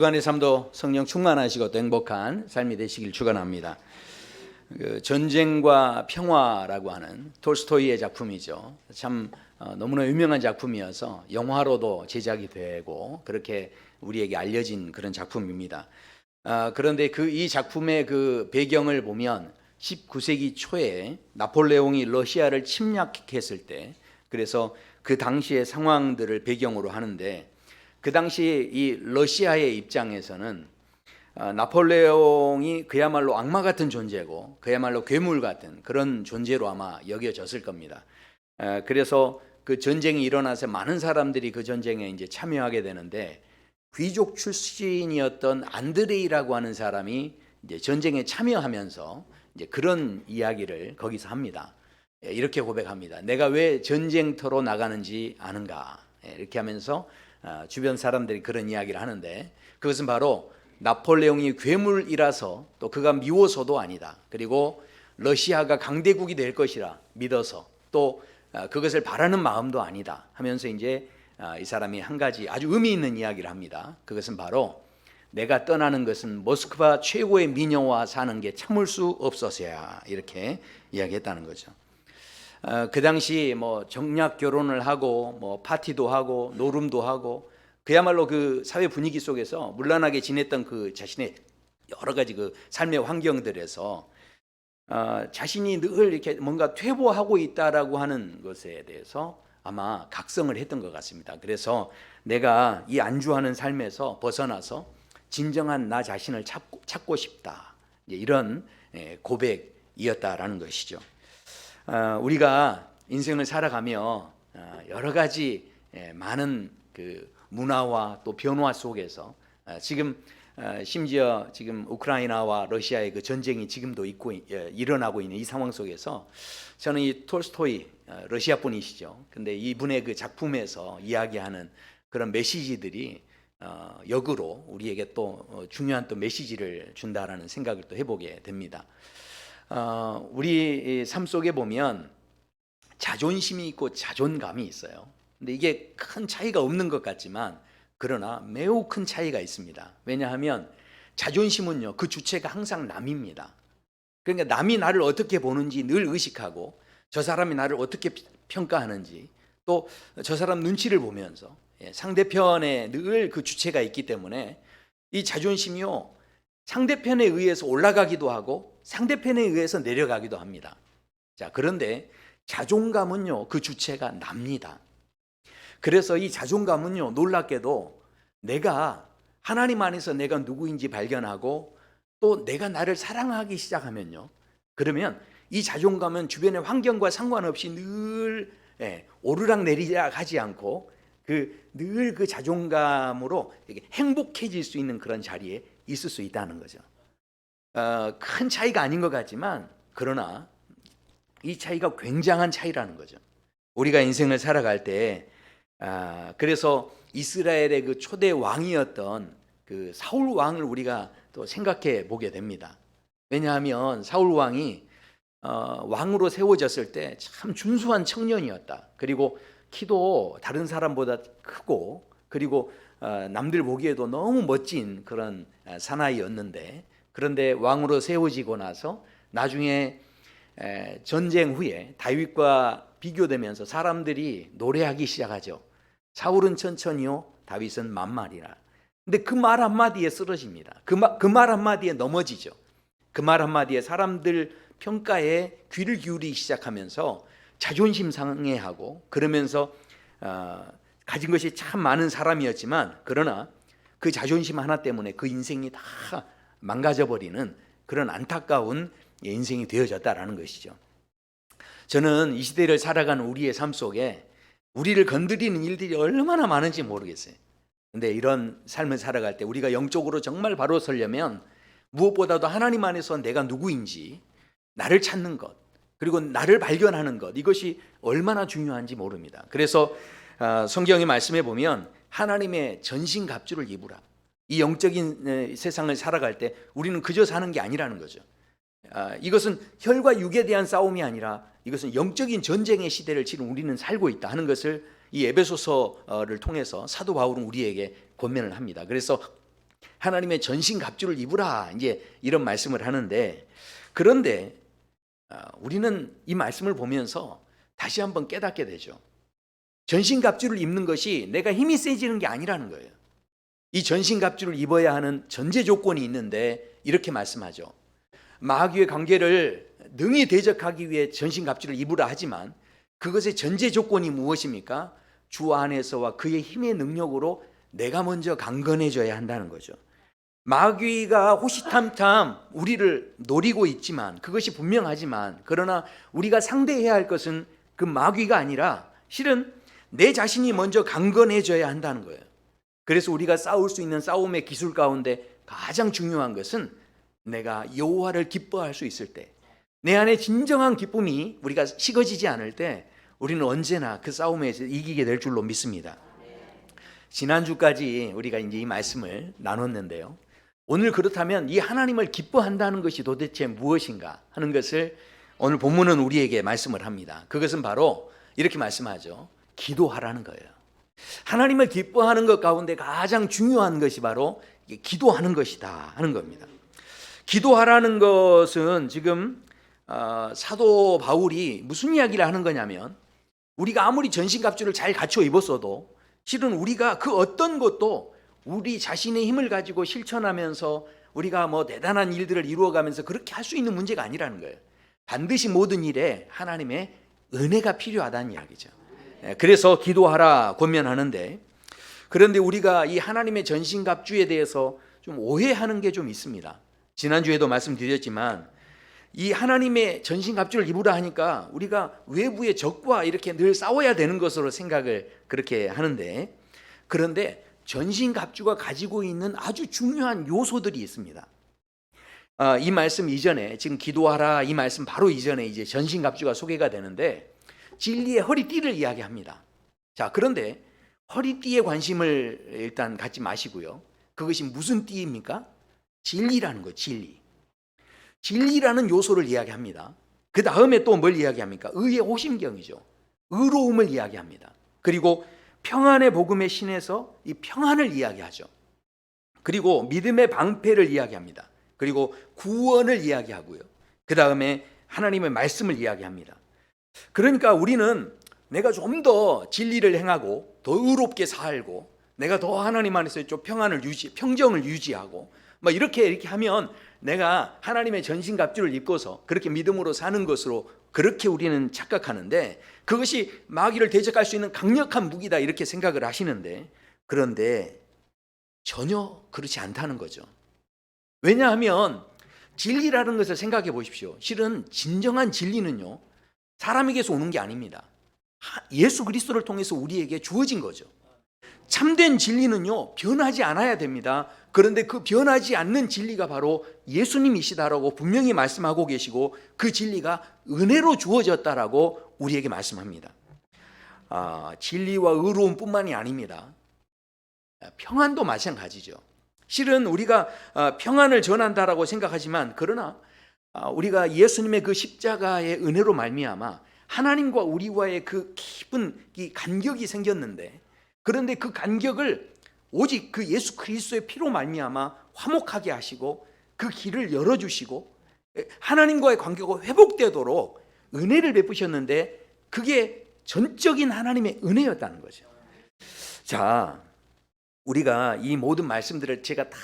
주간의 삶도 성령 충만하시고 또 행복한 삶이 되시길 축원합니다. 전쟁과 평화라고 하는 톨스토이의 작품이죠. 참 너무나 유명한 작품이어서 영화로도 제작이 되고 그렇게 우리에게 알려진 그런 작품입니다. 그런데 이 작품의 그 배경을 보면 19세기 초에 나폴레옹이 러시아를 침략했을 때, 그래서 그 당시의 상황들을 배경으로 하는데, 그 당시 이 러시아의 입장에서는 나폴레옹이 그야말로 악마 같은 존재고 그야말로 괴물 같은 그런 존재로 아마 여겨졌을 겁니다. 그래서 그 전쟁이 일어나서 많은 사람들이 그 전쟁에 이제 참여하게 되는데, 귀족 출신이었던 안드레이라고 하는 사람이 이제 전쟁에 참여하면서 이제 그런 이야기를 거기서 합니다. 이렇게 고백합니다. 내가 왜 전쟁터로 나가는지 아는가? 이렇게 하면서 주변 사람들이 그런 이야기를 하는데, 그것은 바로 나폴레옹이 괴물이라서 또 그가 미워서도 아니다. 그리고 러시아가 강대국이 될 것이라 믿어서 또 그것을 바라는 마음도 아니다 하면서 이제 이 사람이 한 가지 아주 의미 있는 이야기를 합니다. 그것은 바로 내가 떠나는 것은 모스크바 최고의 미녀와 사는 게 참을 수 없어서야, 이렇게 이야기했다는 거죠. 그 당시 뭐 정략 결혼을 하고 뭐 파티도 하고 노름도 하고 그야말로 그 사회 분위기 속에서 문란하게 지냈던 그 자신의 여러 가지 그 삶의 환경들에서 자신이 늘 이렇게 뭔가 퇴보하고 있다라고 하는 것에 대해서 아마 각성을 했던 것 같습니다. 그래서 내가 이 안주하는 삶에서 벗어나서 진정한 나 자신을 찾고 싶다, 이런 고백이었다라는 것이죠. 우리가 인생을 살아가며 여러 가지 많은 그 문화와 또 변화 속에서 지금 심지어 지금 우크라이나와 러시아의 그 전쟁이 지금도 일어나고 있는 이 상황 속에서 저는 이 톨스토이, 러시아 분이시죠. 근데 이분의 그 작품에서 이야기하는 그런 메시지들이 역으로 우리에게 또 중요한 또 메시지를 준다라는 생각을 또 해보게 됩니다. 우리 삶 속에 보면 자존심이 있고 자존감이 있어요. 근데 이게 큰 차이가 없는 것 같지만 그러나 매우 큰 차이가 있습니다. 왜냐하면 자존심은요, 그 주체가 항상 남입니다. 그러니까 남이 나를 어떻게 보는지 늘 의식하고, 저 사람이 나를 어떻게 평가하는지, 또 저 사람 눈치를 보면서 상대편에 늘 그 주체가 있기 때문에 이 자존심이요, 상대편에 의해서 올라가기도 하고 상대편에 의해서 내려가기도 합니다. 자, 그런데 자존감은요, 그 주체가 납니다. 그래서 이 자존감은요, 놀랍게도 내가 하나님 안에서 내가 누구인지 발견하고 또 내가 나를 사랑하기 시작하면요, 그러면 이 자존감은 주변의 환경과 상관없이 늘 오르락 내리락 하지 않고 늘 그 자존감으로 행복해질 수 있는 그런 자리에 있을 수 있다는 거죠. 큰 차이가 아닌 것 같지만 그러나 이 차이가 굉장한 차이라는 거죠. 우리가 인생을 살아갈 때 그래서 이스라엘의 그 초대 왕이었던 그 사울 왕을 우리가 또 생각해 보게 됩니다. 왜냐하면 사울 왕이 왕으로 세워졌을 때 참 준수한 청년이었다. 그리고 키도 다른 사람보다 크고, 그리고 남들 보기에도 너무 멋진 그런 사나이였는데, 그런데 왕으로 세워지고 나서 나중에 전쟁 후에 다윗과 비교되면서 사람들이 노래하기 시작하죠. 사울은 천천히요, 다윗은 만만이라. 근데 그 말 한마디에 쓰러집니다. 그 말 한마디에 넘어지죠. 그 말 한마디에 사람들 평가에 귀를 기울이기 시작하면서 자존심 상해하고, 그러면서 가진 것이 참 많은 사람이었지만 그러나 그 자존심 하나 때문에 그 인생이 다 망가져버리는 그런 안타까운 인생이 되어졌다라는 것이죠. 저는 이 시대를 살아가는 우리의 삶 속에 우리를 건드리는 일들이 얼마나 많은지 모르겠어요. 근데 이런 삶을 살아갈 때 우리가 영적으로 정말 바로 서려면 무엇보다도 하나님 안에서 내가 누구인지 나를 찾는 것, 그리고 나를 발견하는 것, 이것이 얼마나 중요한지 모릅니다. 그래서 성경의 말씀에 보면 하나님의 전신갑주를 입으라. 이 영적인 세상을 살아갈 때 우리는 그저 사는 게 아니라는 거죠. 이것은 혈과 육에 대한 싸움이 아니라 이것은 영적인 전쟁의 시대를 지금 우리는 살고 있다 하는 것을 이 에베소서를 통해서 사도 바울은 우리에게 권면을 합니다. 그래서 하나님의 전신갑주를 입으라, 이제 이런 말씀을 하는데, 그런데 우리는 이 말씀을 보면서 다시 한번 깨닫게 되죠. 전신갑주를 입는 것이 내가 힘이 세지는 게 아니라는 거예요. 이 전신갑주를 입어야 하는 전제 조건이 있는데 이렇게 말씀하죠. 마귀의 관계를 능히 대적하기 위해 전신갑주를 입으라 하지만 그것의 전제 조건이 무엇입니까? 주 안에서와 그의 힘의 능력으로 내가 먼저 강건해져야 한다는 거죠. 마귀가 호시탐탐 우리를 노리고 있지만, 그것이 분명하지만, 그러나 우리가 상대해야 할 것은 그 마귀가 아니라 실은 내 자신이 먼저 강건해져야 한다는 거예요. 그래서 우리가 싸울 수 있는 싸움의 기술 가운데 가장 중요한 것은 내가 여호와를 기뻐할 수 있을 때, 내 안에 진정한 기쁨이 우리가 식어지지 않을 때 우리는 언제나 그 싸움에서 이기게 될 줄로 믿습니다. 지난주까지 우리가 이제 이 말씀을 나눴는데요. 오늘 그렇다면 이 하나님을 기뻐한다는 것이 도대체 무엇인가 하는 것을 오늘 본문은 우리에게 말씀을 합니다. 그것은 바로 이렇게 말씀하죠. 기도하라는 거예요. 하나님을 기뻐하는 것 가운데 가장 중요한 것이 바로 기도하는 것이다 하는 겁니다. 기도하라는 것은 지금 사도 바울이 무슨 이야기를 하는 거냐면, 우리가 아무리 전신갑주를 잘 갖춰 입었어도 실은 우리가 그 어떤 것도 우리 자신의 힘을 가지고 실천하면서 우리가 뭐 대단한 일들을 이루어가면서 그렇게 할 수 있는 문제가 아니라는 거예요. 반드시 모든 일에 하나님의 은혜가 필요하다는 이야기죠. 그래서 기도하라 권면하는데, 그런데 우리가 이 하나님의 전신갑주에 대해서 좀 오해하는 게 좀 있습니다. 지난주에도 말씀드렸지만 이 하나님의 전신갑주를 입으라 하니까 우리가 외부의 적과 이렇게 늘 싸워야 되는 것으로 생각을 그렇게 하는데, 그런데 전신갑주가 가지고 있는 아주 중요한 요소들이 있습니다. 이 말씀 이전에, 지금 기도하라 이 말씀 바로 이전에 이제 전신갑주가 소개가 되는데 진리의 허리띠를 이야기합니다. 자, 그런데 허리띠에 관심을 일단 갖지 마시고요. 그것이 무슨 띠입니까? 진리라는 거, 진리. 진리라는 요소를 이야기합니다. 그 다음에 또 뭘 이야기합니까? 의의 호심경이죠. 의로움을 이야기합니다. 그리고 평안의 복음의 신에서 이 평안을 이야기하죠. 그리고 믿음의 방패를 이야기합니다. 그리고 구원을 이야기하고요. 그 다음에 하나님의 말씀을 이야기합니다. 그러니까 우리는 내가 좀 더 진리를 행하고 더 의롭게 살고 내가 더 하나님 안에서 좀 평정을 유지하고 뭐 이렇게 하면 내가 하나님의 전신갑주를 입고서 그렇게 믿음으로 사는 것으로 그렇게 우리는 착각하는데, 그것이 마귀를 대적할 수 있는 강력한 무기다 이렇게 생각을 하시는데, 그런데 전혀 그렇지 않다는 거죠. 왜냐하면 진리라는 것을 생각해 보십시오. 실은 진정한 진리는요, 사람에게서 오는 게 아닙니다. 예수 그리스도를 통해서 우리에게 주어진 거죠. 참된 진리는요, 변하지 않아야 됩니다. 그런데 그 변하지 않는 진리가 바로 예수님이시다라고 분명히 말씀하고 계시고, 그 진리가 은혜로 주어졌다라고 우리에게 말씀합니다. 진리와 의로움뿐만이 아닙니다. 평안도 마찬가지죠. 실은 우리가 평안을 전한다라고 생각하지만, 그러나 우리가 예수님의 그 십자가의 은혜로 말미암아 하나님과 우리와의 그 깊은 이 간격이 생겼는데, 그런데 그 간격을 오직 그 예수 그리스도의 피로 말미암아 화목하게 하시고 그 길을 열어주시고 하나님과의 관계가 회복되도록 은혜를 베푸셨는데, 그게 전적인 하나님의 은혜였다는 거죠. 자, 우리가 이 모든 말씀들을 제가 다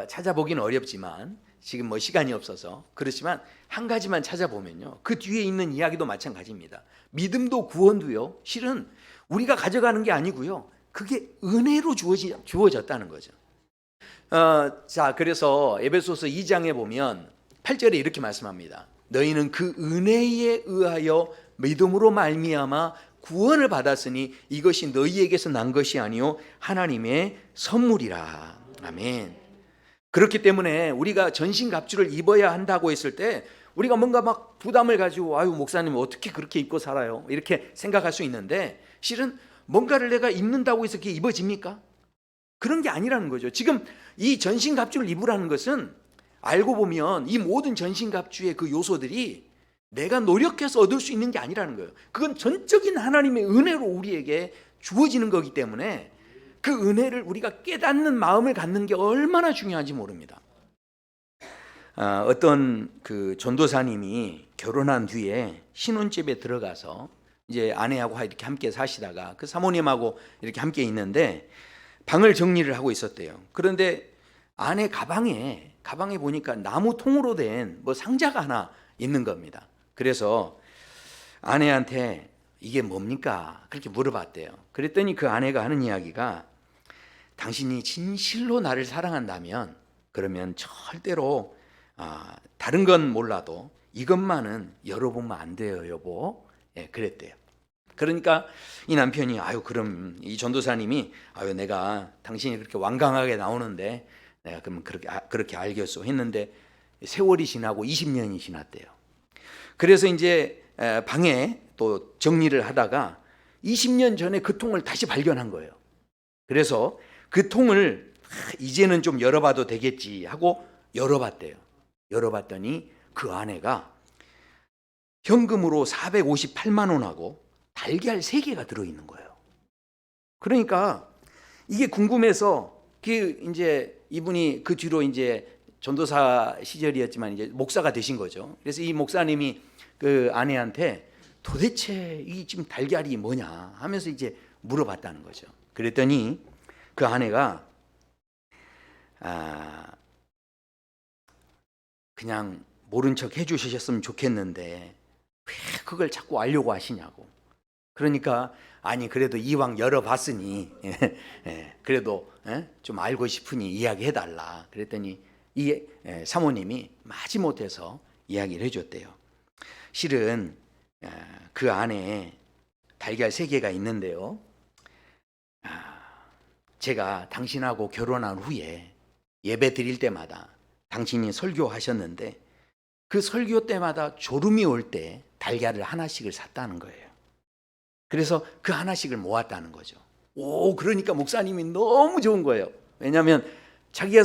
찾아보기는 어렵지만 지금 뭐 시간이 없어서 그렇지만 한 가지만 찾아보면요, 그 뒤에 있는 이야기도 마찬가지입니다. 믿음도 구원도요, 실은 우리가 가져가는 게 아니고요, 그게 은혜로 주어졌다는 거죠. 자, 그래서 에베소서 2장에 보면 8절에 이렇게 말씀합니다. 너희는 그 은혜에 의하여 믿음으로 말미암아 구원을 받았으니 이것이 너희에게서 난 것이 아니요 하나님의 선물이라. 아멘. 그렇기 때문에 우리가 전신갑주를 입어야 한다고 했을 때 우리가 뭔가 막 부담을 가지고 아유 목사님 어떻게 그렇게 입고 살아요? 이렇게 생각할 수 있는데, 실은 뭔가를 내가 입는다고 해서 그게 입어집니까? 그런 게 아니라는 거죠. 지금 이 전신갑주를 입으라는 것은 알고 보면 이 모든 전신갑주의 그 요소들이 내가 노력해서 얻을 수 있는 게 아니라는 거예요. 그건 전적인 하나님의 은혜로 우리에게 주어지는 거기 때문에 그 은혜를 우리가 깨닫는 마음을 갖는 게 얼마나 중요한지 모릅니다. 어떤 그 전도사님이 결혼한 뒤에 신혼집에 들어가서 이제 아내하고 이렇게 함께 사시다가 그 사모님하고 이렇게 함께 있는데 방을 정리를 하고 있었대요. 그런데 아내 가방에 보니까 나무 통으로 된 뭐 상자가 하나 있는 겁니다. 그래서 아내한테 이게 뭡니까? 그렇게 물어봤대요. 그랬더니 그 아내가 하는 이야기가, 당신이 진실로 나를 사랑한다면 그러면 절대로 다른 건 몰라도 이것만은 열어보면 안 돼요, 여보. 예, 그랬대요. 그러니까 이 남편이 그럼 이 전도사님이 내가 당신이 그렇게 완강하게 나오는데 내가 그러면 그렇게 알겠소 했는데 세월이 지나고 20년이 지났대요. 그래서 이제 방에 또 정리를 하다가 20년 전에 그 통을 다시 발견한 거예요. 그래서 그 통을 이제는 좀 열어봐도 되겠지 하고 열어봤대요. 열어봤더니 그 아내가 현금으로 458만 원하고 달걀 3개가 들어있는 거예요. 그러니까 이게 궁금해서 이제 이분이 그 뒤로 이제 전도사 시절이었지만 이제 목사가 되신 거죠. 그래서 이 목사님이 그 아내한테 도대체 이 지금 달걀이 뭐냐 하면서 이제 물어봤다는 거죠. 그랬더니 그 아내가 그냥 모른 척 해주셨으면 좋겠는데 왜 그걸 자꾸 알려고 하시냐고. 그러니까 그래도 이왕 열어봤으니 그래도 좀 알고 싶으니 이야기해달라. 그랬더니 이 사모님이 마지못해서 이야기를 해줬대요. 실은 그 안에 달걀 3개가 있는데요. 제가 당신하고 결혼한 후에 예배 드릴 때마다 당신이 설교하셨는데 그 설교 때마다 졸음이 올 때 달걀을 하나씩을 샀다는 거예요. 그래서 그 하나씩을 모았다는 거죠. 그러니까 목사님이 너무 좋은 거예요. 왜냐하면 자기가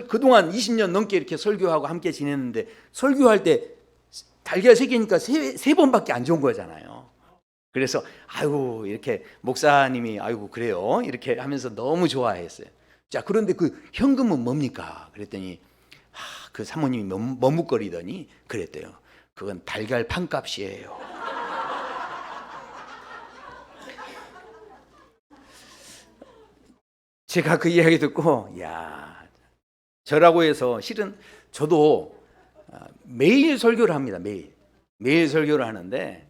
그동안 20년 넘게 이렇게 설교하고 함께 지냈는데 설교할 때 달걀 3개니까 3번밖에 안 좋은 거잖아요. 그래서 이렇게 목사님이 그래요 이렇게 하면서 너무 좋아했어요. 자, 그런데 그 현금은 뭡니까? 그랬더니 그 사모님이 머뭇거리더니 그랬대요. 그건 달걀 판값이에요. 제가 그 이야기 듣고 저라고 해서 실은 저도 매일 설교를 합니다. 매일 설교를 하는데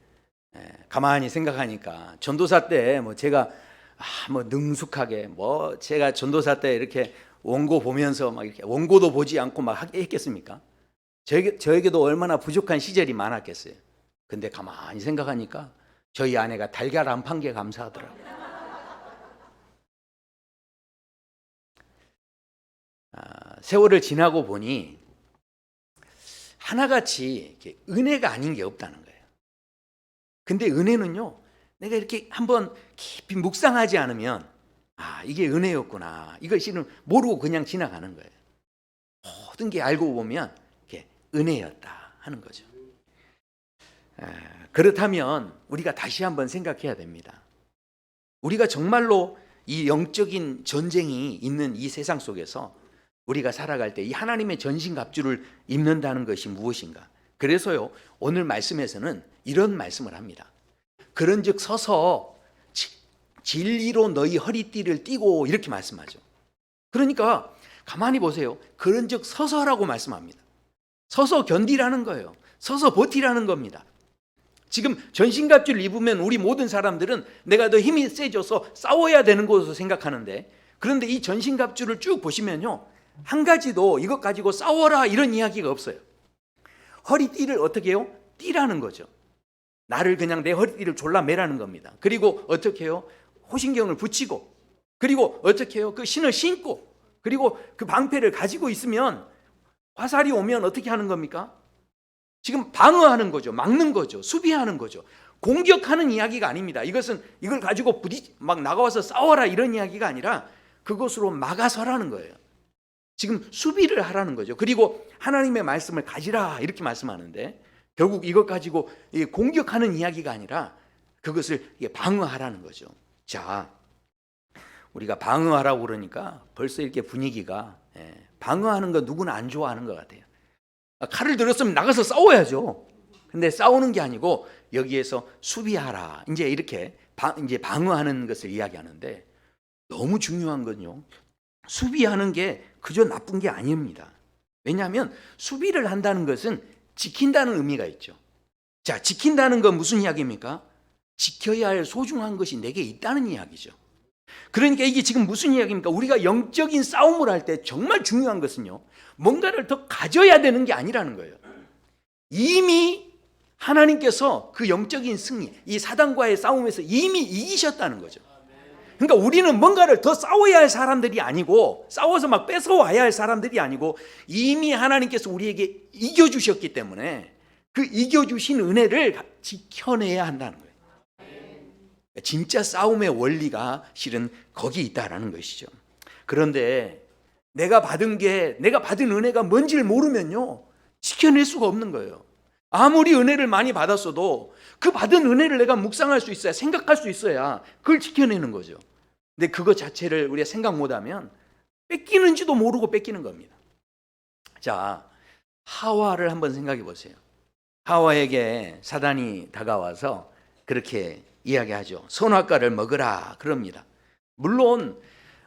가만히 생각하니까 전도사 때 제가 능숙하게 제가 전도사 때 이렇게 원고 보면서 막 이렇게 원고도 보지 않고 막 했겠습니까? 저에게도 얼마나 부족한 시절이 많았겠어요. 근데 가만히 생각하니까 저희 아내가 달걀 안 판 게 감사하더라고요. 세월을 지나고 보니 하나같이 은혜가 아닌 게 없다는 거예요. 근데 은혜는요, 내가 이렇게 한번 깊이 묵상하지 않으면 이게 은혜였구나, 이걸 실은 모르고 그냥 지나가는 거예요. 모든 게 알고 보면 이게 은혜였다 하는 거죠. 그렇다면 우리가 다시 한번 생각해야 됩니다. 우리가 정말로 이 영적인 전쟁이 있는 이 세상 속에서 우리가 살아갈 때 이 하나님의 전신갑주를 입는다는 것이 무엇인가? 그래서요, 오늘 말씀에서는 이런 말씀을 합니다. 그런즉 서서 진리로 너희 허리띠를 띠고, 이렇게 말씀하죠. 그러니까 가만히 보세요. 그런즉 서서라고 말씀합니다. 서서 견디라는 거예요. 서서 버티라는 겁니다. 지금 전신갑주를 입으면 우리 모든 사람들은 내가 더 힘이 세져서 싸워야 되는 것으로 생각하는데, 그런데 이 전신갑주를 쭉 보시면요, 한 가지도 이것 가지고 싸워라 이런 이야기가 없어요. 허리띠를 어떻게 해요? 띠라는 거죠. 나를 그냥 내 허리띠를 졸라매라는 겁니다. 그리고 어떻게 해요? 호신경을 붙이고, 그리고 어떻게 해요? 그 신을 신고, 그리고 그 방패를 가지고 있으면 화살이 오면 어떻게 하는 겁니까? 지금 방어하는 거죠. 막는 거죠. 수비하는 거죠. 공격하는 이야기가 아닙니다. 이걸 가지고 막 나가와서 싸워라 이런 이야기가 아니라 그것으로 막아서라는 거예요. 지금 수비를 하라는 거죠. 그리고 하나님의 말씀을 가지라 이렇게 말씀하는데, 결국 이것 가지고 공격하는 이야기가 아니라 그것을 방어하라는 거죠. 자, 우리가 방어하라고 그러니까 벌써 이렇게 분위기가 방어하는 거 누구나 안 좋아하는 것 같아요. 칼을 들었으면 나가서 싸워야죠. 근데 싸우는 게 아니고 여기에서 수비하라. 이제 이렇게 이제 방어하는 것을 이야기하는데 너무 중요한 건요. 수비하는 게 그저 나쁜 게 아닙니다. 왜냐하면 수비를 한다는 것은 지킨다는 의미가 있죠. 자, 지킨다는 건 무슨 이야기입니까? 지켜야 할 소중한 것이 내게 있다는 이야기죠. 그러니까 이게 지금 무슨 이야기입니까? 우리가 영적인 싸움을 할 때 정말 중요한 것은요, 뭔가를 더 가져야 되는 게 아니라는 거예요. 이미 하나님께서 그 영적인 승리, 이 사단과의 싸움에서 이미 이기셨다는 거죠. 그러니까 우리는 뭔가를 더 싸워야 할 사람들이 아니고, 싸워서 막 뺏어와야 할 사람들이 아니고, 이미 하나님께서 우리에게 이겨주셨기 때문에 그 이겨주신 은혜를 지켜내야 한다는 거예요. 진짜 싸움의 원리가 실은 거기 있다라는 것이죠. 그런데 내가 받은 은혜가 뭔지를 모르면요, 지켜낼 수가 없는 거예요. 아무리 은혜를 많이 받았어도 그 받은 은혜를 내가 묵상할 수 있어야, 생각할 수 있어야 그걸 지켜내는 거죠. 근데 그것 자체를 우리가 생각 못하면 뺏기는지도 모르고 뺏기는 겁니다. 자, 하와를 한번 생각해 보세요. 하와에게 사단이 다가와서 그렇게 이야기하죠. 선악과를 먹으라 그럽니다. 물론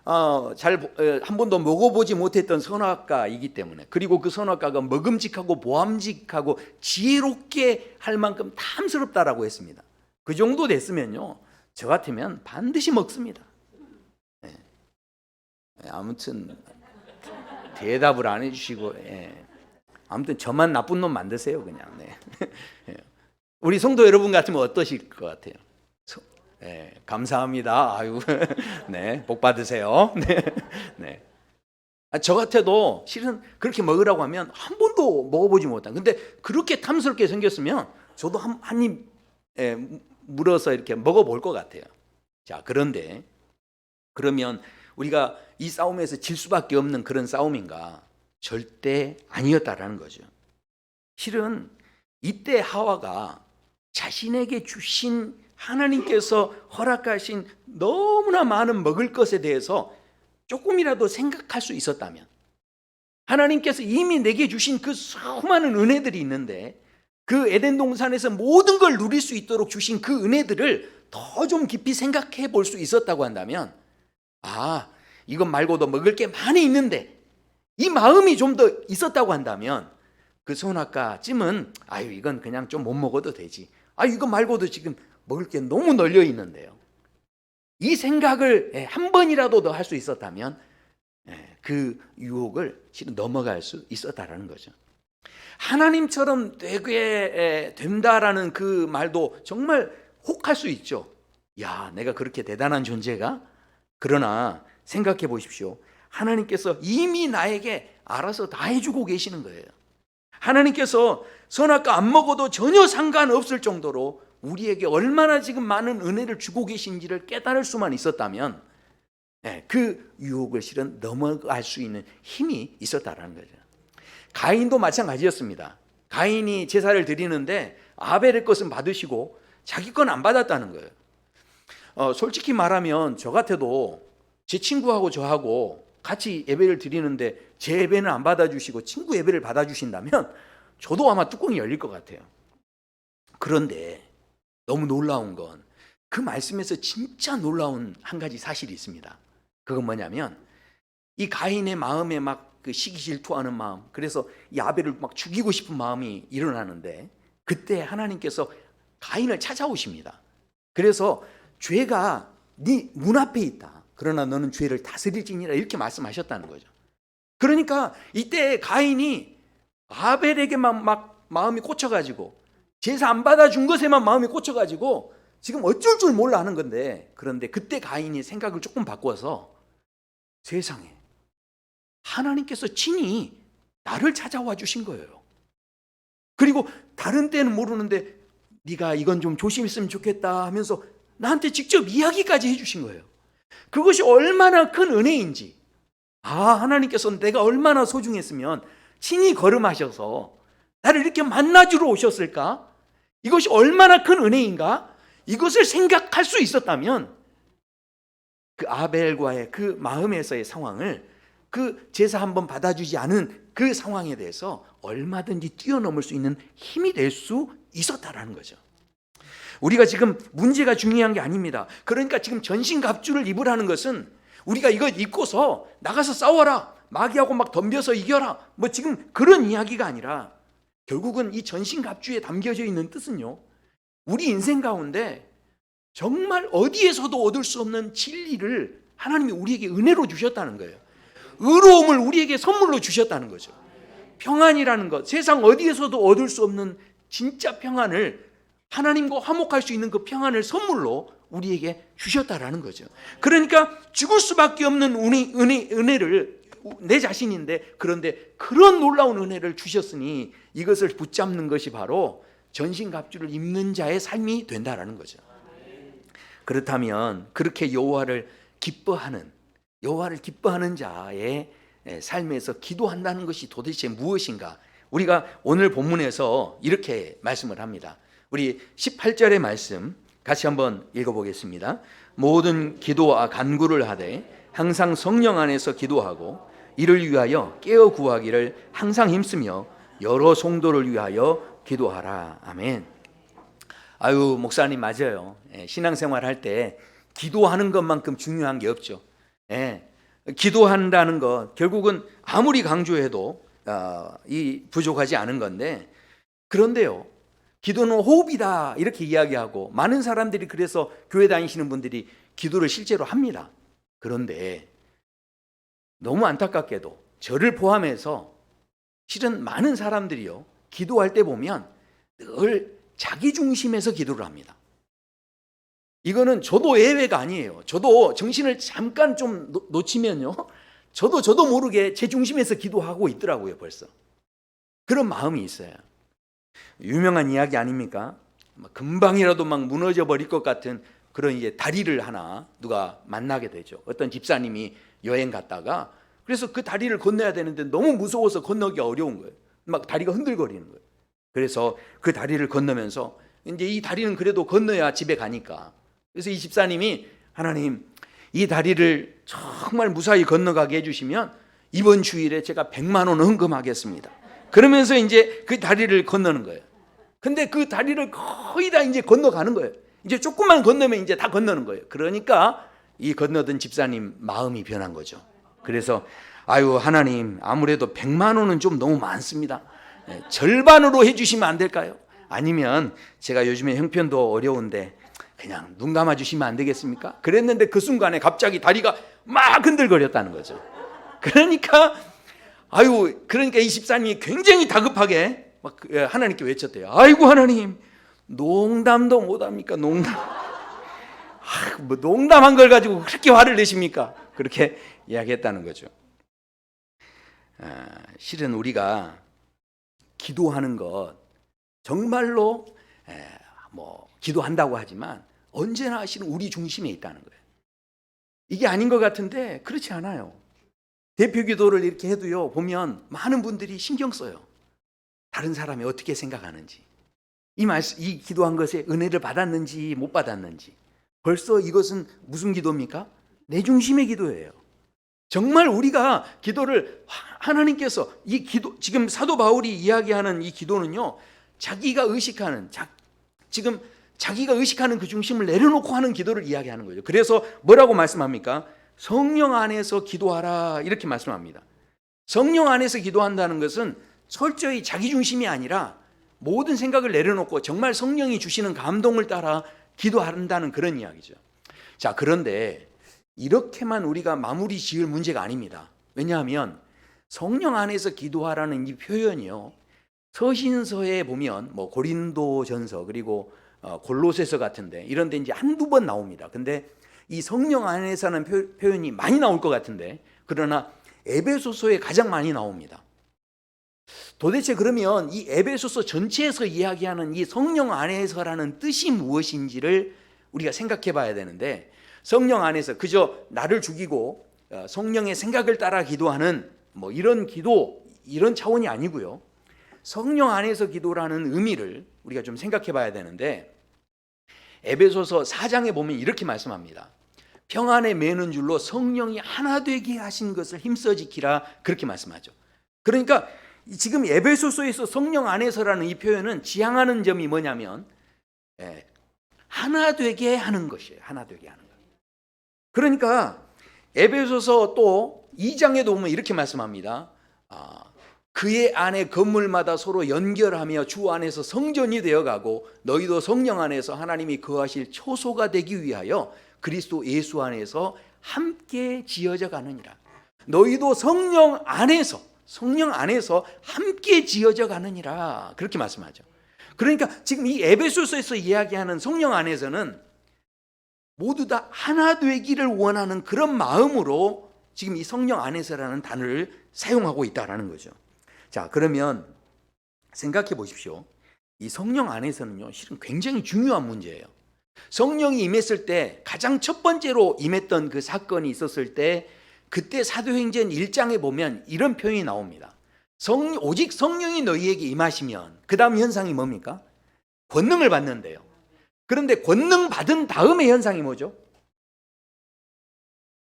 한 번도 먹어보지 못했던 선악과이기 때문에, 그리고 그 선악과가 먹음직하고 보암직하고 지혜롭게 할 만큼 탐스럽다라고 했습니다. 그 정도 됐으면요, 저 같으면 반드시 먹습니다. 아무튼 대답을 안 해주시고, 아무튼 저만 나쁜 놈 만드세요 그냥. 우리 성도 여러분 같으면 어떠실 것 같아요? 감사합니다. 아유, 네, 복 받으세요. 네. 저 같아도 실은 그렇게 먹으라고 하면 한 번도 먹어보지 못한. 근데 그렇게 탐스럽게 생겼으면 저도 한 입 물어서 이렇게 먹어볼 것 같아요. 자, 그런데 그러면 우리가 이 싸움에서 질 수밖에 없는 그런 싸움인가? 절대 아니었다라는 거죠. 실은 이때 하와가 자신에게 주신, 하나님께서 허락하신 너무나 많은 먹을 것에 대해서 조금이라도 생각할 수 있었다면, 하나님께서 이미 내게 주신 그 수많은 은혜들이 있는데 그 에덴 동산에서 모든 걸 누릴 수 있도록 주신 그 은혜들을 더 좀 깊이 생각해 볼 수 있었다고 한다면, 이것 말고도 먹을 게 많이 있는데, 이 마음이 좀 더 있었다고 한다면 그 선악과 찜은 이건 그냥 좀 못 먹어도 되지. 이거 말고도 지금 먹을 게 너무 널려 있는데요. 이 생각을 한 번이라도 더 할 수 있었다면 그 유혹을 실은 넘어갈 수 있었다라는 거죠. 하나님처럼 되게 된다라는 그 말도 정말 혹할 수 있죠. 야, 내가 그렇게 대단한 존재가? 그러나 생각해 보십시오. 하나님께서 이미 나에게 알아서 다 해주고 계시는 거예요. 하나님께서 선악과 안 먹어도 전혀 상관없을 정도로 우리에게 얼마나 지금 많은 은혜를 주고 계신지를 깨달을 수만 있었다면 그 유혹을 실은 넘어갈 수 있는 힘이 있었다라는 거죠. 가인도 마찬가지였습니다. 가인이 제사를 드리는데 아벨의 것은 받으시고 자기 건 안 받았다는 거예요. 솔직히 말하면 저 같아도 제 친구하고 저하고 같이 예배를 드리는데 제 예배는 안 받아주시고 친구 예배를 받아주신다면 저도 아마 뚜껑이 열릴 것 같아요. 그런데 너무 놀라운 건 그 말씀에서 진짜 놀라운 한 가지 사실이 있습니다. 그건 뭐냐면 이 가인의 마음에 막 그 시기 질투하는 마음, 그래서 이 아벨을 막 죽이고 싶은 마음이 일어나는데 그때 하나님께서 가인을 찾아오십니다. 그래서 죄가 네 문 앞에 있다. 그러나 너는 죄를 다스릴지니라, 이렇게 말씀하셨다는 거죠. 그러니까 이때 가인이 아벨에게만 막 마음이 꽂혀가지고 제사 안 받아준 것에만 마음이 꽂혀가지고 지금 어쩔 줄 몰라 하는 건데, 그런데 그때 가인이 생각을 조금 바꿔서 세상에 하나님께서 친히 나를 찾아와 주신 거예요. 그리고 다른 때는 모르는데 네가 이건 좀 조심했으면 좋겠다 하면서 나한테 직접 이야기까지 해주신 거예요. 그것이 얼마나 큰 은혜인지, 하나님께서 내가 얼마나 소중했으면 친히 걸음하셔서 나를 이렇게 만나주러 오셨을까? 이것이 얼마나 큰 은혜인가? 이것을 생각할 수 있었다면 그 아벨과의 그 마음에서의 상황을, 그 제사 한번 받아주지 않은 그 상황에 대해서 얼마든지 뛰어넘을 수 있는 힘이 될 수 있었다라는 거죠. 우리가 지금 문제가 중요한 게 아닙니다. 그러니까 지금 전신갑주를 입으라는 것은 우리가 이거 입고서 나가서 싸워라, 마귀하고 막 덤벼서 이겨라, 뭐 지금 그런 이야기가 아니라, 결국은 이 전신갑주에 담겨져 있는 뜻은요, 우리 인생 가운데 정말 어디에서도 얻을 수 없는 진리를 하나님이 우리에게 은혜로 주셨다는 거예요. 의로움을 우리에게 선물로 주셨다는 거죠. 평안이라는 것, 세상 어디에서도 얻을 수 없는 진짜 평안을, 하나님과 화목할 수 있는 그 평안을 선물로 우리에게 주셨다라는 거죠. 그러니까 죽을 수밖에 없는 은혜를, 내 자신인데, 그런데 그런 놀라운 은혜를 주셨으니 이것을 붙잡는 것이 바로 전신갑주를 입는 자의 삶이 된다라는 거죠. 그렇다면 그렇게 여호와를 기뻐하는 자의 삶에서 기도한다는 것이 도대체 무엇인가? 우리가 오늘 본문에서 이렇게 말씀을 합니다. 우리 18절의 말씀 같이 한번 읽어보겠습니다. 모든 기도와 간구를 하되 항상 성령 안에서 기도하고 이를 위하여 깨어 구하기를 항상 힘쓰며 여러 성도를 위하여 기도하라. 아멘. 아유, 목사님 맞아요. 신앙생활 할 때 기도하는 것만큼 중요한 게 없죠. 기도한다는 것 결국은 아무리 강조해도 부족하지 않은 건데, 그런데요, 기도는 호흡이다 이렇게 이야기하고 많은 사람들이, 그래서 교회 다니시는 분들이 기도를 실제로 합니다. 그런데 너무 안타깝게도 저를 포함해서 실은 많은 사람들이요, 기도할 때 보면 늘 자기 중심에서 기도를 합니다. 이거는 저도 예외가 아니에요. 저도 정신을 잠깐 좀 놓치면요, 저도 모르게 제 중심에서 기도하고 있더라고요. 벌써 그런 마음이 있어요. 유명한 이야기 아닙니까? 금방이라도 막 무너져 버릴 것 같은 그런 이제 다리를 하나 누가 만나게 되죠. 어떤 집사님이 여행 갔다가, 그래서 그 다리를 건너야 되는데 너무 무서워서 건너기 어려운 거예요. 막 다리가 흔들거리는 거예요. 그래서 그 다리를 건너면서, 이제 이 다리는 그래도 건너야 집에 가니까, 그래서 이 집사님이, 하나님, 이 다리를 정말 무사히 건너가게 해주시면 이번 주일에 제가 100만 원 헌금하겠습니다. 그러면서 이제 그 다리를 건너는 거예요. 근데 그 다리를 거의 다 이제 건너가는 거예요. 이제 조금만 건너면 이제 다 건너는 거예요. 그러니까 이 건너던 집사님 마음이 변한 거죠. 그래서 아유, 하나님, 아무래도 100만 원은 좀 너무 많습니다. 절반으로 해주시면 안 될까요? 아니면 제가 요즘에 형편도 어려운데 그냥 눈 감아 주시면 안 되겠습니까? 그랬는데 그 순간에 갑자기 다리가 막 흔들거렸다는 거죠. 그러니까 이 집사님이 굉장히 다급하게 막 하나님께 외쳤대요. 아이고, 하나님, 농담도 못합니까? 농담한 걸 가지고 그렇게 화를 내십니까? 그렇게 이야기했다는 거죠. 실은 우리가 기도하는 것 정말로 기도한다고 하지만 언제나 실은 우리 중심에 있다는 거예요. 이게 아닌 것 같은데 그렇지 않아요. 대표 기도를 이렇게 해도요, 보면 많은 분들이 신경 써요. 다른 사람이 어떻게 생각하는지, 이 기도한 것에 은혜를 받았는지 못 받았는지. 벌써 이것은 무슨 기도입니까? 내 중심의 기도예요. 정말 우리가 기도를, 하나님께서 이 기도, 지금 사도 바울이 이야기하는 이 기도는요, 자기가 의식하는 그 중심을 내려놓고 하는 기도를 이야기하는 거죠. 그래서 뭐라고 말씀합니까? 성령 안에서 기도하라 이렇게 말씀합니다. 성령 안에서 기도한다는 것은 철저히 자기 중심이 아니라 모든 생각을 내려놓고 정말 성령이 주시는 감동을 따라 기도한다는 그런 이야기죠. 자, 그런데 이렇게만 우리가 마무리 지을 문제가 아닙니다. 왜냐하면 성령 안에서 기도하라는 이 표현이요, 서신서에 보면 고린도전서 그리고 골로새서 같은데 이런 데 이제 한두 번 나옵니다. 근데 이 성령 안에서는 표현이 많이 나올 것 같은데, 그러나 에베소서에 가장 많이 나옵니다. 도대체 그러면 이 에베소서 전체에서 이야기하는 이 성령 안에서라는 뜻이 무엇인지를 우리가 생각해 봐야 되는데, 성령 안에서 그저 나를 죽이고 성령의 생각을 따라 기도하는 이런 기도, 이런 차원이 아니고요, 성령 안에서 기도라는 의미를 우리가 좀 생각해 봐야 되는데, 에베소서 4장에 보면 이렇게 말씀합니다. 평안에 매는 줄로 성령이 하나 되게 하신 것을 힘써 지키라, 그렇게 말씀하죠. 그러니까 지금 에베소서에서 성령 안에서라는 이 표현은 지향하는 점이 뭐냐면 하나 되게 하는 것이에요. 하나 되게 하는 것. 그러니까 에베소서 또 2장에도 보면 이렇게 말씀합니다. 그의 안에 건물마다 서로 연결하며 주 안에서 성전이 되어가고 너희도 성령 안에서 하나님이 거하실 초소가 되기 위하여 그리스도 예수 안에서 함께 지어져 가느니라. 너희도 성령 안에서 함께 지어져 가느니라, 그렇게 말씀하죠. 그러니까 지금 이 에베소서에서 이야기하는 성령 안에서는 모두 다 하나 되기를 원하는 그런 마음으로 지금 이 성령 안에서라는 단어를 사용하고 있다라는 거죠. 자, 그러면 생각해 보십시오. 이 성령 안에서는요, 실은 굉장히 중요한 문제예요. 성령이 임했을 때 가장 첫 번째로 임했던 그 사건이 있었을 때, 그때 사도행전 1장에 보면 이런 표현이 나옵니다. 오직 성령이 너희에게 임하시면, 그 다음 현상이 뭡니까? 권능을 받는데요. 그런데 권능 받은 다음의 현상이 뭐죠?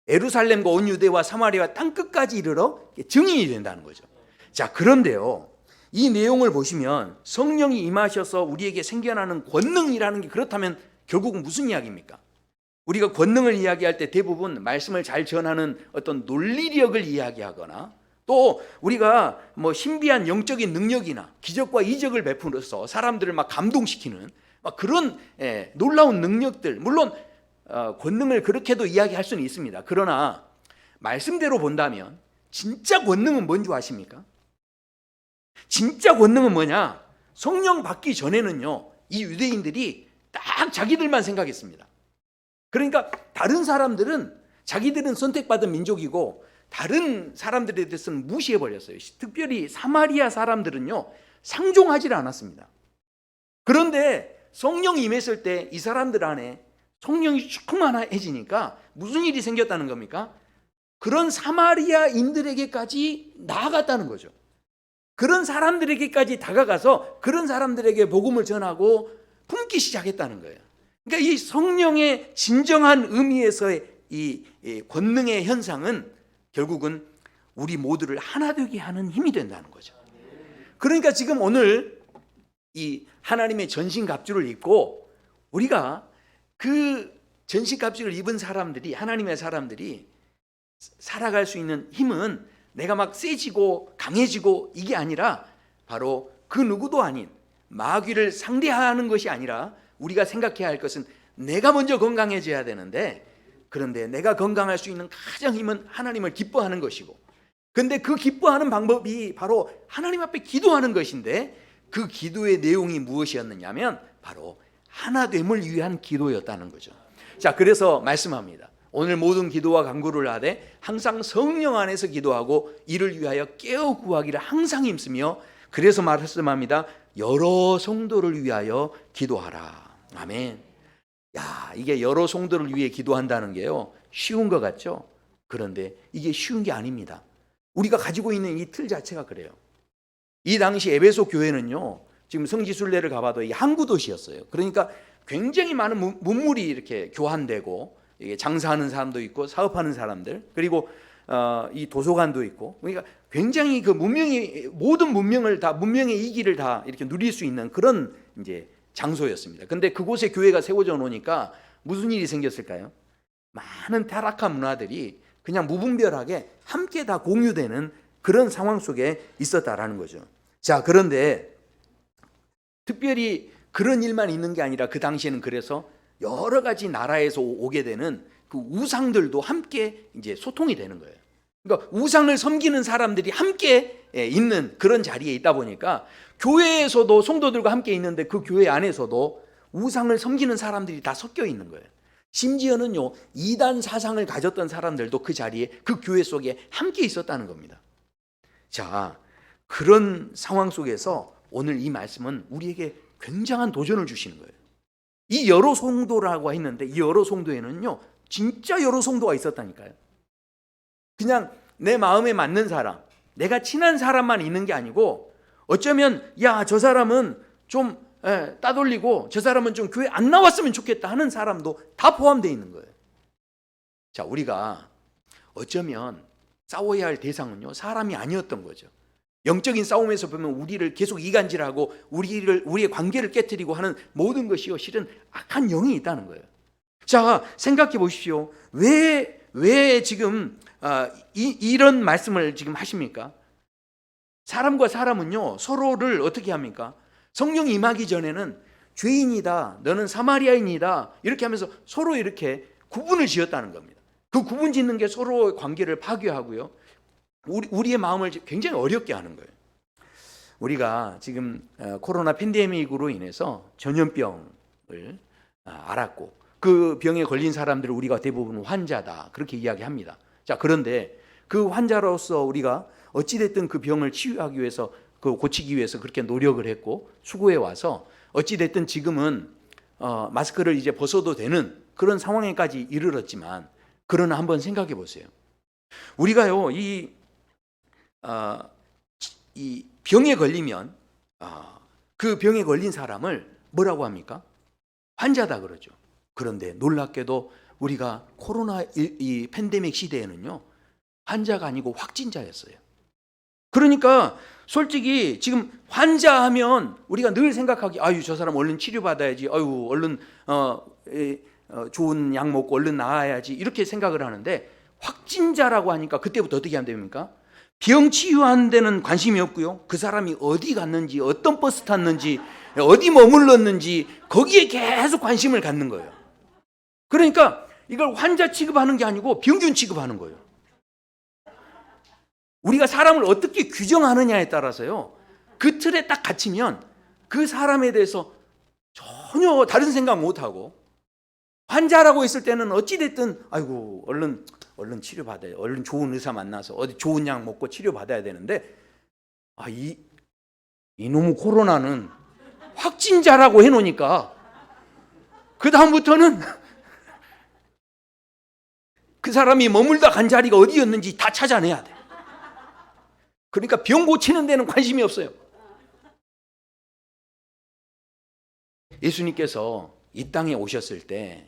예루살렘과 온 유대와 사마리아 땅끝까지 이르러 증인이 된다는 거죠. 자, 그런데요, 이 내용을 보시면 성령이 임하셔서 우리에게 생겨나는 권능이라는 게 그렇다면 결국은 무슨 이야기입니까? 우리가 권능을 이야기할 때 대부분 말씀을 잘 전하는 어떤 논리력을 이야기하거나, 또 우리가 뭐 신비한 영적인 능력이나 기적과 이적을 베풀어서 사람들을 막 감동시키는 막 그런 놀라운 능력들, 물론 권능을 그렇게도 이야기할 수는 있습니다. 그러나 말씀대로 본다면 진짜 권능은 뭔지 아십니까? 진짜 권능은 뭐냐? 성령 받기 전에는요, 이 유대인들이 딱 자기들만 생각했습니다. 그러니까 다른 사람들은, 자기들은 선택받은 민족이고 다른 사람들에 대해서는 무시해버렸어요. 특별히 사마리아 사람들은요, 상종하지 않았습니다. 그런데 성령이 임했을 때 이 사람들 안에 성령이 충만해지니까 무슨 일이 생겼다는 겁니까? 그런 사마리아인들에게까지 나아갔다는 거죠. 그런 사람들에게까지 다가가서 그런 사람들에게 복음을 전하고 품기 시작했다는 거예요. 그러니까 이 성령의 진정한 의미에서의 이 권능의 현상은 결국은 우리 모두를 하나 되게 하는 힘이 된다는 거죠. 그러니까 지금 오늘 이 하나님의 전신갑주를 입고 우리가 그 전신갑주를 입은 사람들이, 하나님의 사람들이 살아갈 수 있는 힘은 내가 막 세지고 강해지고 이게 아니라 바로 그 누구도 아닌 마귀를 상대하는 것이 아니라, 우리가 생각해야 할 것은 내가 먼저 건강해져야 되는데, 그런데 내가 건강할 수 있는 가장 힘은 하나님을 기뻐하는 것이고, 근데 그 기뻐하는 방법이 바로 하나님 앞에 기도하는 것인데, 그 기도의 내용이 무엇이었느냐면 바로 하나됨을 위한 기도였다는 거죠. 자, 그래서 말씀합니다. 오늘 모든 기도와 간구를 하되 항상 성령 안에서 기도하고 이를 위하여 깨어 구하기를 항상 힘쓰며, 그래서 말씀합니다. 여러 성도를 위하여 기도하라. 아멘. 야, 이게 여러 성도를 위해 기도한다는 게요, 쉬운 것 같죠? 그런데 이게 쉬운 게 아닙니다. 우리가 가지고 있는 이 틀 자체가 그래요. 이 당시 에베소 교회는요, 지금 성지순례를 가봐도 이게 항구 도시였어요. 그러니까 굉장히 많은 문물이 이렇게 교환되고, 이게 장사하는 사람도 있고 사업하는 사람들, 그리고 이 도서관도 있고, 그러니까 굉장히 그 문명이, 모든 문명을 다, 문명의 이기를 다 이렇게 누릴 수 있는 그런 이제 장소였습니다. 근데 그곳에 교회가 세워져 놓으니까 무슨 일이 생겼을까요? 많은 타락한 문화들이 그냥 무분별하게 함께 다 공유되는 그런 상황 속에 있었다라는 거죠. 자, 그런데 특별히 그런 일만 있는 게 아니라 그 당시에는 그래서 여러 가지 나라에서 오게 되는 그 우상들도 함께 이제 소통이 되는 거예요. 그러니까 우상을 섬기는 사람들이 함께 있는 그런 자리에 있다 보니까 교회에서도 성도들과 함께 있는데 그 교회 안에서도 우상을 섬기는 사람들이 다 섞여 있는 거예요. 심지어는요, 이단 사상을 가졌던 사람들도 그 자리에, 그 교회 속에 함께 있었다는 겁니다. 자, 그런 상황 속에서 오늘 이 말씀은 우리에게 굉장한 도전을 주시는 거예요. 이 여러 성도라고 했는데 이 여러 성도에는요, 진짜 여러 성도가 있었다니까요. 그냥 내 마음에 맞는 사람, 내가 친한 사람만 있는 게 아니고, 어쩌면 야, 저 사람은 좀 따돌리고 저 사람은 좀 교회 안 나왔으면 좋겠다 하는 사람도 다 포함되어 있는 거예요. 자, 우리가 어쩌면 싸워야 할 대상은요, 사람이 아니었던 거죠. 영적인 싸움에서 보면 우리를 계속 이간질하고 우리의 관계를 깨뜨리고 하는 모든 것이요, 실은 악한 영이 있다는 거예요. 자, 생각해 보십시오. 왜 지금 이런 말씀을 지금 하십니까? 사람과 사람은요, 서로를 어떻게 합니까? 성령이 임하기 전에는 죄인이다, 너는 사마리아인이다, 이렇게 하면서 서로 이렇게 구분을 지었다는 겁니다. 그 구분 짓는 게 서로의 관계를 파괴하고요, 우리의 마음을 굉장히 어렵게 하는 거예요. 우리가 지금 코로나 팬데믹으로 인해서 전염병을 알았고, 그 병에 걸린 사람들을 우리가 대부분 환자다, 그렇게 이야기합니다. 자, 그런데 그 환자로서 우리가 어찌됐든 그 병을 치유하기 위해서, 그 고치기 위해서 그렇게 노력을 했고 수고해 와서 어찌됐든 지금은 마스크를 이제 벗어도 되는 그런 상황에까지 이르렀지만, 그러나 한번 생각해 보세요. 우리가요, 이 병에 걸리면 그 병에 걸린 사람을 뭐라고 합니까? 환자다 그러죠. 그런데 놀랍게도 우리가 코로나 이 팬데믹 시대에는요, 환자가 아니고 확진자였어요. 그러니까 솔직히 지금 환자하면 우리가 늘 생각하기, 아유, 저 사람 얼른 치료받아야지, 아유, 얼른 좋은 약 먹고 얼른 나아야지, 이렇게 생각을 하는데, 확진자라고 하니까 그때부터 어떻게 하면 됩니까? 병 치유하는 데는 관심이 없고요, 그 사람이 어디 갔는지, 어떤 버스 탔는지, 어디 머물렀는지 거기에 계속 관심을 갖는 거예요. 그러니까 이걸 환자 취급하는 게 아니고 병균 취급하는 거예요. 우리가 사람을 어떻게 규정하느냐에 따라서요, 그 틀에 딱 갇히면 그 사람에 대해서 전혀 다른 생각 못하고, 환자라고 했을 때는 어찌됐든 아이고 얼른 치료받아야, 얼른 좋은 의사 만나서 어디 좋은 약 먹고 치료받아야 되는데, 이놈의 코로나는 확진자라고 해놓으니까 그 다음부터는 그 사람이 머물다 간 자리가 어디였는지 다 찾아내야 돼. 그러니까 병 고치는 데는 관심이 없어요. 예수님께서 이 땅에 오셨을 때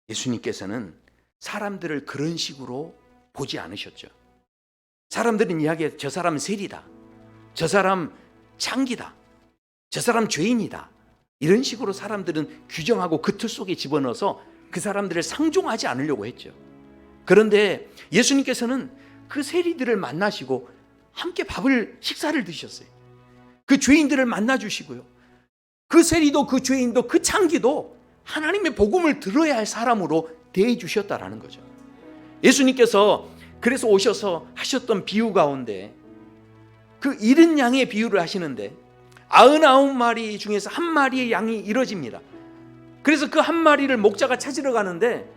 예수님께서는 사람들을 그런 식으로 보지 않으셨죠. 사람들은 이야기해, 저 사람 세리다, 저 사람 창기다, 저 사람 죄인이다, 이런 식으로 사람들은 규정하고 그 틀 속에 집어넣어서 그 사람들을 상종하지 않으려고 했죠. 그런데 예수님께서는 그 세리들을 만나시고 함께 식사를 드셨어요. 그 죄인들을 만나주시고요, 그 세리도 그 죄인도 그 창기도 하나님의 복음을 들어야 할 사람으로 대해 주셨다라는 거죠. 예수님께서 그래서 오셔서 하셨던 비유 가운데 그 잃은 양의 비유를 하시는데, 99마리 중에서 한 마리의 양이 잃어집니다. 그래서 그 한 마리를 목자가 찾으러 가는데,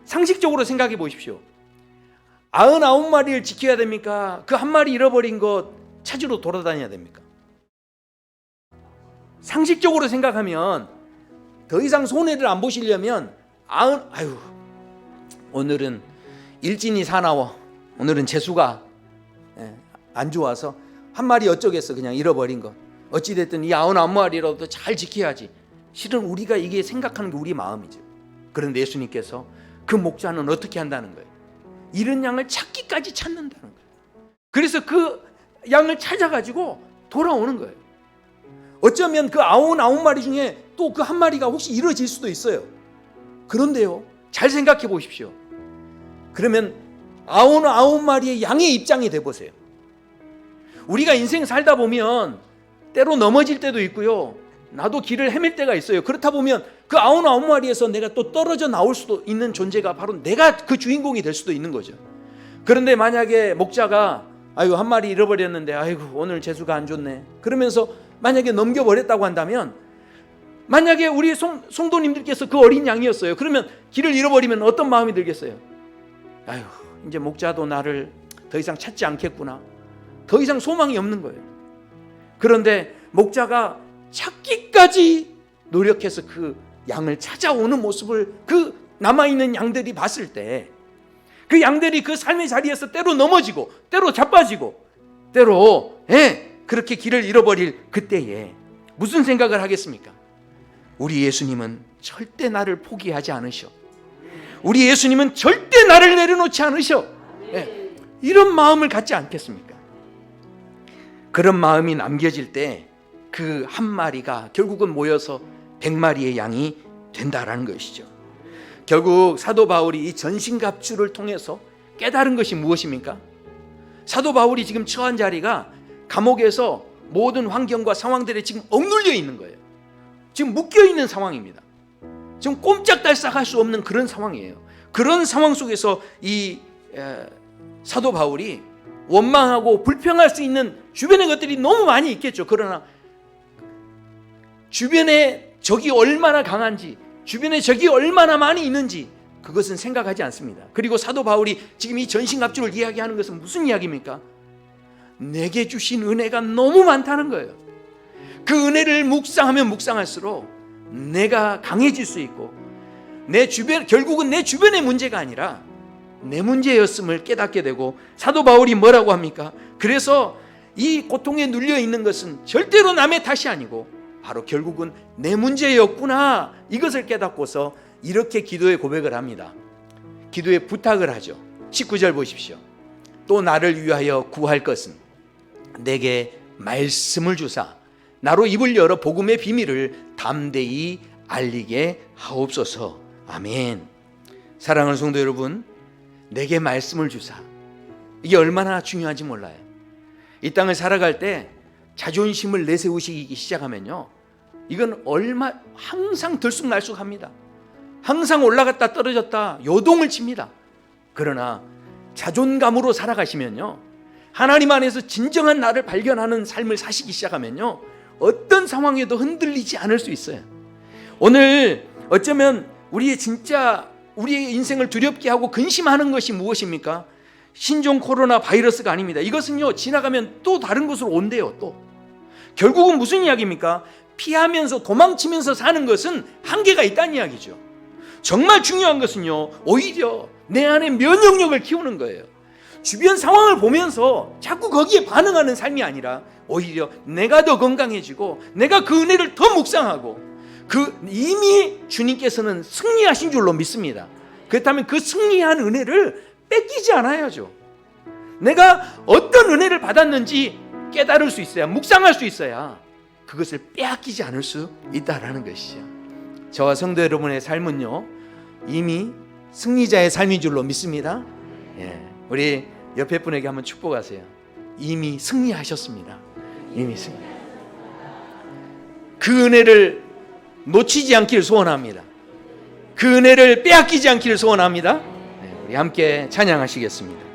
상식적으로 생각해 보십시오. 99마리를 지켜야 됩니까? 그 한 마리 잃어버린 것 찾으러 돌아다녀야 됩니까? 상식적으로 생각하면 더 이상 손해를 안 보시려면 오늘은 일진이 사나워, 오늘은 재수가 안 좋아서 한 마리 어쩌겠어, 그냥 잃어버린 거 어찌됐든 이 99마리라도 잘 지켜야지. 실은 우리가 이게 생각하는 게 우리 마음이죠. 그런데 예수님께서 그 목자는 어떻게 한다는 거예요? 잃은 양을 찾기까지 찾는다는 거예요. 그래서 그 양을 찾아가지고 돌아오는 거예요. 어쩌면 그 99마리 중에 또 그 한 마리가 혹시 잃어질 수도 있어요. 그런데요, 잘 생각해 보십시오. 그러면 99마리의 양의 입장이 돼 보세요. 우리가 인생 살다 보면 때로 넘어질 때도 있고요, 나도 길을 헤맬 때가 있어요. 그렇다 보면 그 99마리에서 내가 또 떨어져 나올 수도 있는 존재가 바로 내가 그 주인공이 될 수도 있는 거죠. 그런데 만약에 목자가 한 마리 잃어버렸는데 오늘 재수가 안 좋네, 그러면서 만약에 넘겨버렸다고 한다면, 만약에 우리 성도님들께서 그 어린 양이었어요. 그러면 길을 잃어버리면 어떤 마음이 들겠어요? 이제 목자도 나를 더 이상 찾지 않겠구나, 더 이상 소망이 없는 거예요. 그런데 목자가 찾기까지 노력해서 그 양을 찾아오는 모습을 그 남아있는 양들이 봤을 때, 그 양들이 그 삶의 자리에서 때로 넘어지고 때로 자빠지고 때로 그렇게 길을 잃어버릴 그때에 무슨 생각을 하겠습니까? 우리 예수님은 절대 나를 포기하지 않으셔. 우리 예수님은 절대 나를 내려놓지 않으셔. 예, 이런 마음을 갖지 않겠습니까? 그런 마음이 남겨질 때 그 한 마리가 결국은 모여서 100마리의 양이 된다라는 것이죠. 결국 사도 바울이 이 전신갑주를 통해서 깨달은 것이 무엇입니까? 사도 바울이 지금 처한 자리가 감옥에서 모든 환경과 상황들에 지금 억눌려 있는 거예요. 지금 묶여 있는 상황입니다. 지금 꼼짝달싹할 수 없는 그런 상황이에요. 그런 상황 속에서 이 사도 바울이 원망하고 불평할 수 있는 주변의 것들이 너무 많이 있겠죠. 그러나 주변에 적이 얼마나 강한지, 주변에 적이 얼마나 많이 있는지 그것은 생각하지 않습니다. 그리고 사도 바울이 지금 이 전신갑주를 이야기하는 것은 무슨 이야기입니까? 내게 주신 은혜가 너무 많다는 거예요. 그 은혜를 묵상하면 묵상할수록 내가 강해질 수 있고 결국은 내 주변의 문제가 아니라 내 문제였음을 깨닫게 되고, 사도 바울이 뭐라고 합니까? 그래서 이 고통에 눌려 있는 것은 절대로 남의 탓이 아니고 바로 결국은 내 문제였구나, 이것을 깨닫고서 이렇게 기도의 고백을 합니다. 기도의 부탁을 하죠. 19절 보십시오. 또 나를 위하여 구할 것은 내게 말씀을 주사 나로 입을 열어 복음의 비밀을 담대히 알리게 하옵소서. 아멘. 사랑하는 성도 여러분, 내게 말씀을 주사, 이게 얼마나 중요한지 몰라요. 이 땅을 살아갈 때 자존심을 내세우시기 시작하면요, 이건 항상 들쑥날쑥합니다. 항상 올라갔다 떨어졌다 요동을 칩니다. 그러나 자존감으로 살아가시면요, 하나님 안에서 진정한 나를 발견하는 삶을 사시기 시작하면요, 어떤 상황에도 흔들리지 않을 수 있어요. 오늘 어쩌면 우리의 인생을 두렵게 하고 근심하는 것이 무엇입니까? 신종 코로나 바이러스가 아닙니다. 이것은요, 지나가면 또 다른 곳으로 온대요. 또 결국은 무슨 이야기입니까? 피하면서 도망치면서 사는 것은 한계가 있다는 이야기죠. 정말 중요한 것은요, 오히려 내 안에 면역력을 키우는 거예요. 주변 상황을 보면서 자꾸 거기에 반응하는 삶이 아니라 오히려 내가 더 건강해지고 내가 그 은혜를 더 묵상하고, 이미 주님께서는 승리하신 줄로 믿습니다. 그렇다면 그 승리한 은혜를 뺏기지 않아야죠. 내가 어떤 은혜를 받았는지 깨달을 수 있어야, 묵상할 수 있어야 그것을 빼앗기지 않을 수 있다라는 것이죠. 저와 성도 여러분의 삶은요, 이미 승리자의 삶인 줄로 믿습니다. 우리 옆에 분에게 한번 축복하세요. 이미 승리하셨습니다. 이미 승리. 그 은혜를 놓치지 않기를 소원합니다. 그 은혜를 빼앗기지 않기를 소원합니다. 우리 함께 찬양하시겠습니다.